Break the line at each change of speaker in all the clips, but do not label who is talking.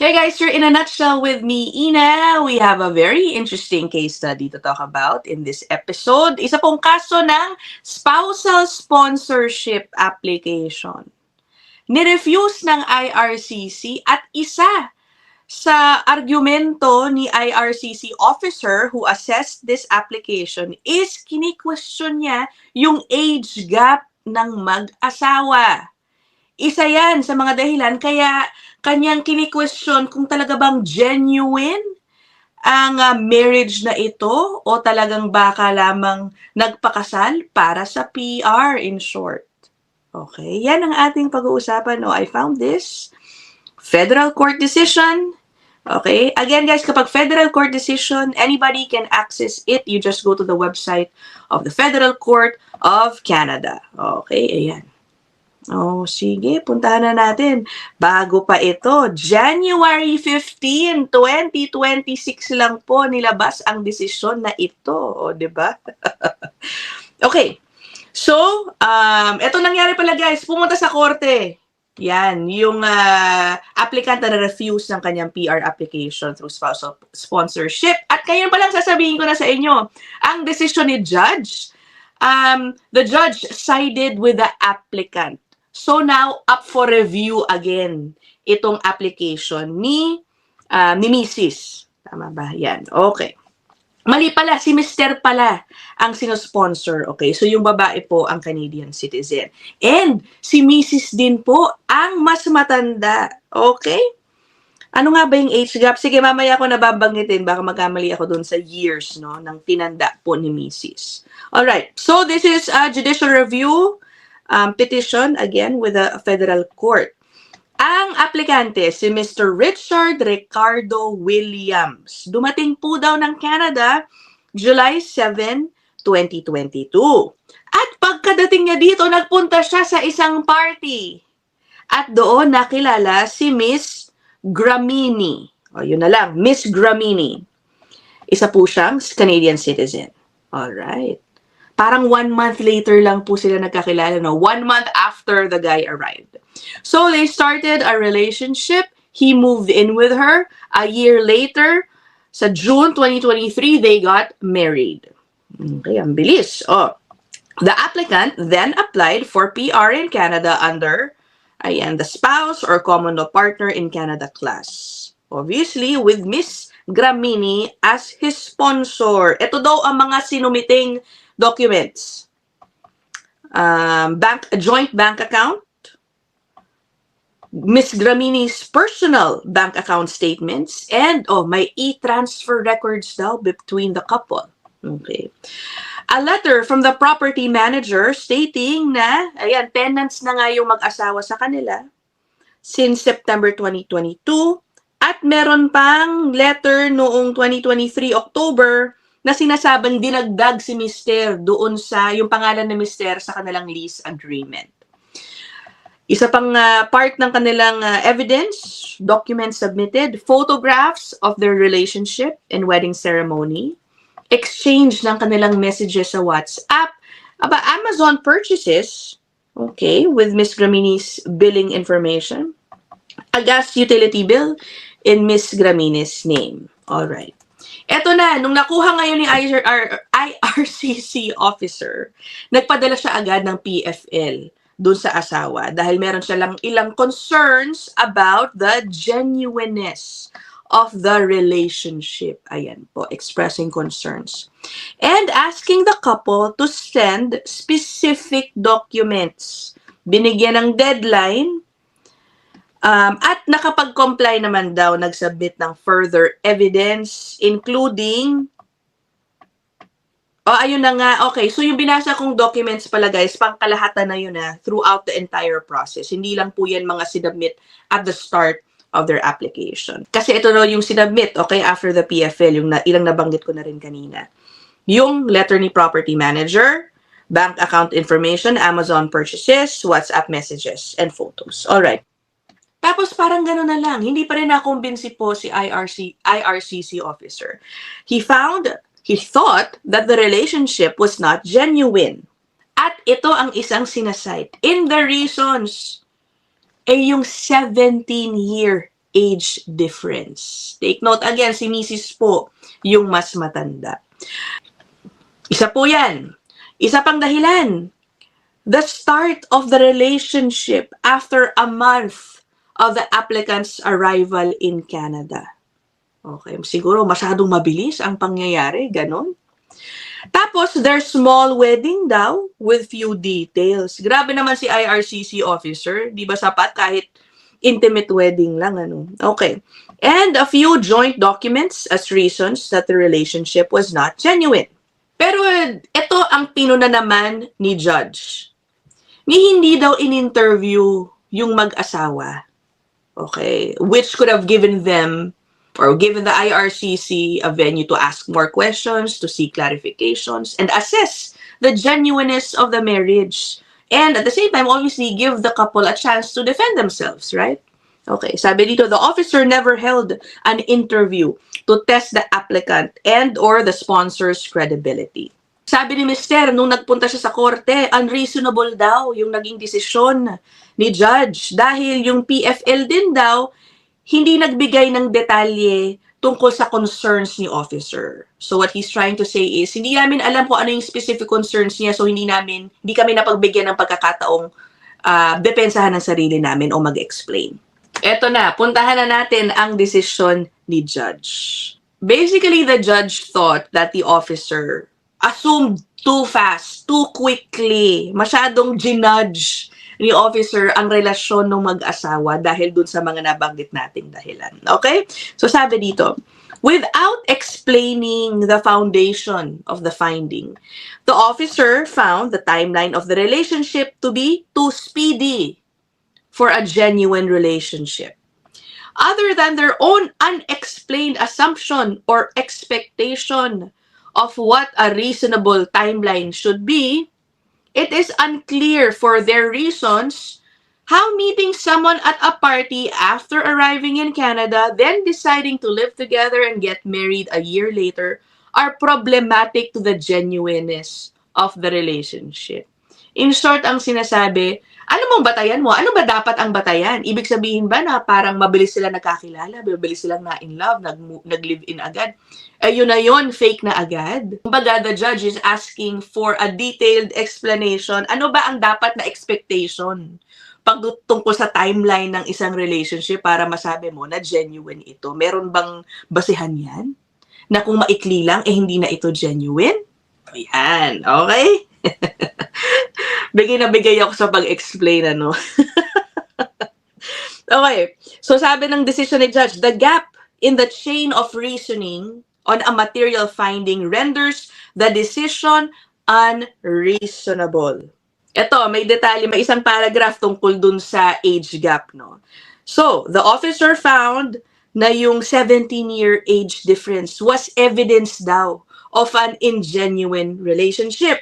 Hey guys, you're in a nutshell with me, Ina. We have a very interesting case study to talk about in this episode. Isa pong kaso ng spousal sponsorship application. Nirefuse ng IRCC at isa sa argumento ni IRCC officer who assessed this application is kini-question niya yung age gap ng mag-asawa. Isa yan sa mga dahilan kaya kanyang kini-question kung talaga bang genuine ang marriage na ito o talagang baka lamang nagpakasal para sa PR in short. Okay, yan ang ating pag-uusapan. No, I found this federal court decision. Okay, again guys, kapag federal court decision, anybody can access it. You just go to the website of the Federal Court of Canada. Okay, ayan. Oh, sige, puntahan na natin. Bago pa ito, January 15, 2026 lang po nilabas ang desisyon na ito. O, di ba? Okay. So, ito nangyari pala guys, pumunta sa korte. Yan, yung applicant na refuse ng kanyang PR application through spousal sponsorship. At ngayon pa lang sasabihin ko na sa inyo, ang desisyon ni judge, the judge sided with the applicant. So now, up for review again, itong application ni Mrs. Tama ba? Yan. Okay. Mali pala, si Mr. pala ang sinosponsor. Okay, so yung babae po ang Canadian citizen. And si Mrs. din po ang mas matanda. Okay? Ano nga ba yung age gap? Sige, mamaya ako nababanggitin. Baka magkamali ako dun sa years, no, ng tinanda po ni Mrs. Alright, so this is a judicial review petition, again, with the federal court. Ang aplikante, si Mr. Richard Ricardo Williams. Dumating po daw ng Canada, July 7, 2022. At pagkadating niya dito, nagpunta siya sa isang party. At doon nakilala si Miss Gramini. O, yun na lang, Miss Gramini. Isa po siyang Canadian citizen. Alright. Parang 1 month later lang po sila nagkakilala, no? 1 month after the guy arrived. So, they started a relationship. He moved in with her. A year later, sa June 2023, they got married. Okay, ang bilis. Oh. The applicant then applied for PR in Canada under, ayan, the spouse or common law partner in Canada class. Obviously, with Miss Gramini as his sponsor. Ito daw ang mga sinumiting documents. A joint bank account, Miss Gramini's personal bank account statements, and may e-transfer records daw between the couple. Okay. A letter from the property manager stating na, ayan, tenants na nga yung mag-asawa sa kanila since September 2022, at meron pang letter noong 2023 October na sinasabing dinagdag si Mr. doon sa yung pangalan ni Mr. sa kanilang lease agreement. Isa pang part ng kanilang evidence, documents submitted, photographs of their relationship and wedding ceremony, exchange ng kanilang messages sa WhatsApp, Amazon purchases, okay, with Miss Gramini's billing information, a gas utility bill in Miss Gramini's name. All right. Eto na, nung nakuha ngayon ni IRCC officer, nagpadala siya agad ng PFL dun sa asawa dahil meron siya lang ilang concerns about the genuineness of the relationship. Ayan po, expressing concerns. And asking the couple to send specific documents. Binigyan ng deadline. At nakapag-comply naman daw, nag-submit ng further evidence, including, ayun na nga, okay, so yung binasa kong documents pala guys, pangkalahatan na yun throughout the entire process. Hindi lang po yan mga sinubmit at the start of their application. Kasi ito na yung sinubmit, okay, after the PFL, yung ilang nabanggit ko na rin kanina. Yung letter ni property manager, bank account information, Amazon purchases, WhatsApp messages, and photos. Alright. Tapos parang gano'n na lang. Hindi pa rin nakumbinsi po si IRCC officer. He thought that the relationship was not genuine. At ito ang isang sinasite. In the reasons, yung 17-year age difference. Take note again, si Mrs. po yung mas matanda. Isa po yan. Isa pang dahilan, the start of the relationship after a month of the applicant's arrival in Canada. Okay, siguro masyadong mabilis ang pangyayari, ganon. Tapos, their small wedding daw with few details. Grabe naman si IRCC officer. Di ba sapat kahit intimate wedding lang, ano? Okay. And a few joint documents as reasons that the relationship was not genuine. Pero ito ang pinuna naman ni Judge. Ni hindi daw in-interview yung mag-asawa. Okay. Which could have given them or given the IRCC a venue to ask more questions, to seek clarifications, and assess the genuineness of the marriage. And at the same time, obviously, give the couple a chance to defend themselves, right? Okay, sabi dito, the officer never held an interview to test the applicant and or the sponsor's credibility. Sabi ni Mister, nung nagpunta siya sa korte, unreasonable daw yung naging desisyon ni Judge dahil yung PFL din daw hindi nagbigay ng detalye tungkol sa concerns ni officer. So what he's trying to say is, hindi namin alam kung ano yung specific concerns niya, so hindi kami napagbigyan ng pagkakataong depensahan ng sarili namin o mag-explain. Eto na, puntahan na natin ang desisyon ni Judge. Basically, the judge thought that the officer assumed too fast, too quickly, masyadong ginudge ni officer ang relasyon ng mag-asawa dahil dun sa mga nabanggit nating dahilan. Okay? So sabi dito, without explaining the foundation of the finding, the officer found the timeline of the relationship to be too speedy for a genuine relationship. Other than their own unexplained assumption or expectation of what a reasonable timeline should be, it is unclear for their reasons how meeting someone at a party after arriving in Canada, then deciding to live together and get married a year later, are problematic to the genuineness of the relationship. In short, ang sinasabi, ano mong batayan mo? Ano ba dapat ang batayan? Ibig sabihin ba na parang mabilis sila nagkakilala, mabilis silang na-in love, nag-live-in agad? Yun na yun, fake na agad. Kumbaga, the judge is asking for a detailed explanation. Ano ba ang dapat na expectation tungkol sa timeline ng isang relationship para masabi mo na genuine ito? Meron bang basihan yan? Na kung maikli lang, hindi na ito genuine? Ayan, okay? Bigay na bigay ako sa pag-explain, ano? Okay, so sabi ng decision ni Judge, the gap in the chain of reasoning on a material finding renders the decision unreasonable. Ito, may detalye, may isang paragraph tungkol dun sa age gap, no? So, the officer found na yung 17-year age difference was evidence daw of an ingenuine relationship.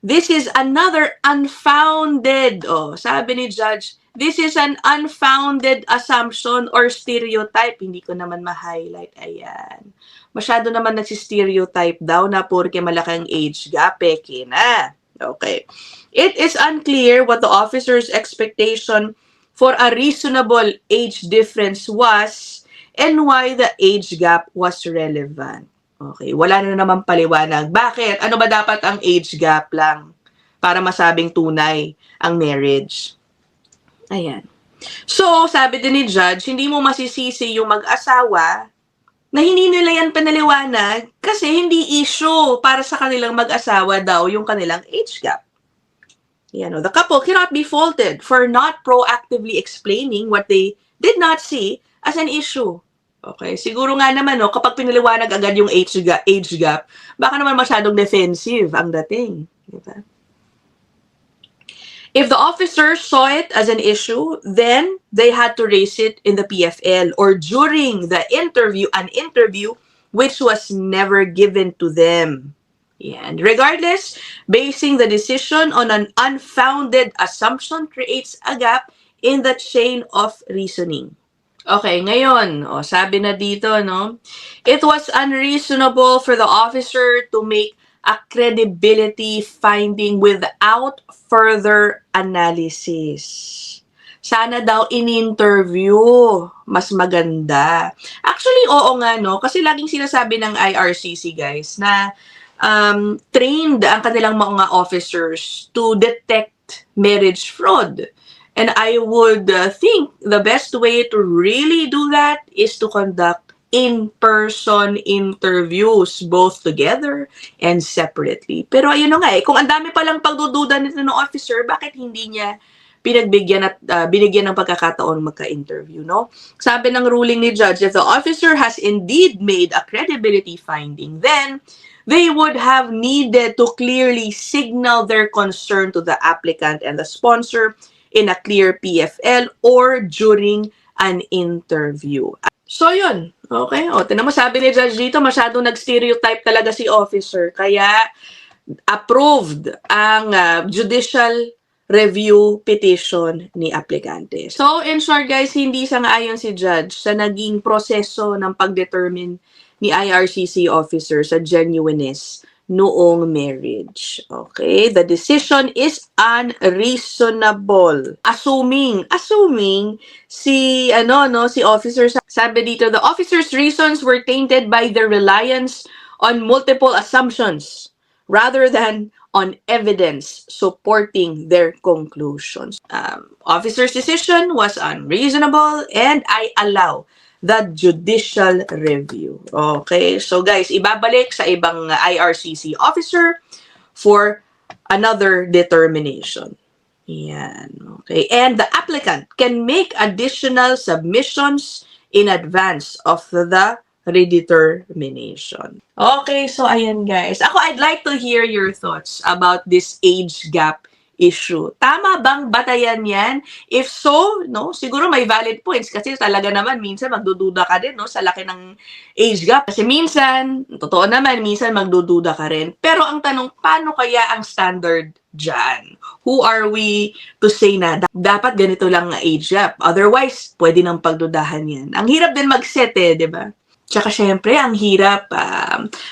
This is another unfounded, sabi ni Judge, this is an unfounded assumption or stereotype. Hindi ko naman ma-highlight. Ayan. Masyado naman nagsi-stereotype daw na porke malaking age gap, peke na. Okay. It is unclear what the officer's expectation for a reasonable age difference was and why the age gap was relevant. Okay, wala na naman paliwanag. Bakit? Ano ba dapat ang age gap lang para masabing tunay ang marriage? Ayan. So, sabi din ni Judge, hindi mo masisisi yung mag-asawa na hindi nila yan pinaliwanag kasi hindi issue para sa kanilang mag-asawa daw yung kanilang age gap. Yan, the couple cannot be faulted for not proactively explaining what they did not see as an issue. Okay, siguro nga naman, kapag pinaliwanag agad yung age gap, baka naman masyadong defensive ang dating. Diba? If the officers saw it as an issue, then they had to raise it in the PFL or during the interview, an interview which was never given to them. And regardless, basing the decision on an unfounded assumption creates a gap in the chain of reasoning. Okay, ngayon, sabi na dito, no? It was unreasonable for the officer to make a credibility finding without further analysis. sana daw in-interview. Mas maganda. Actually, oo nga, no? Kasi laging sinasabi ng IRCC, guys, na trained ang kanilang mga officers to detect marriage fraud. And I would think the best way to really do that is to conduct in-person interviews, both together and separately. Pero ayun na nga kung ang dami palang pagdududa nito ng officer, bakit hindi niya pinagbigyan at binigyan ng pagkakataon magka-interview, no? Sabi ng ruling ni judge, if the officer has indeed made a credibility finding, then they would have needed to clearly signal their concern to the applicant and the sponsor in a clear PFL or during an interview. So, yun. Okay. O, tinan mo, sabi ni Judge dito, masyadong nag-stereotype talaga si officer. Kaya, approved ang judicial review petition ni aplikante. So, in short guys, hindi sang-ayon si Judge sa naging proseso ng pag-determine ni IRCC officer sa genuineness noong marriage. Okay? The decision is unreasonable. Assuming si si officer, sabi dito, the officer's reasons were tainted by their reliance on multiple assumptions rather than on evidence supporting their conclusions. Officer's decision was unreasonable and I allow the judicial review. Okay, so guys, ibabalik sa ibang IRCC officer for another determination. Yan. Okay, and the applicant can make additional submissions in advance of the redetermination. Okay, so ayan guys. I'd like to hear your thoughts about this age gap issue. Tama bang batayan yan? If so, no, siguro may valid points kasi talaga naman minsan magdududa ka din, no, sa laki ng age gap. Kasi minsan, totoo naman, minsan magdududa ka rin. Pero ang tanong, paano kaya ang standard dyan? Who are we to say na dapat ganito lang ang age gap? Otherwise, pwede nang pagdudahan yan. Ang hirap din mag-set di ba? Tsaka syempre, ang hirap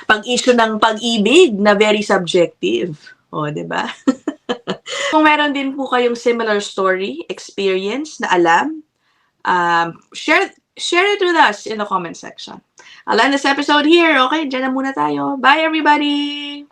pag-issue ng pag-ibig na very subjective. O, di ba? Kung meron din po kayong similar story, experience na alam, share it with us in the comment section. I'll end this episode here. Okay, dyan na muna tayo. Bye, everybody!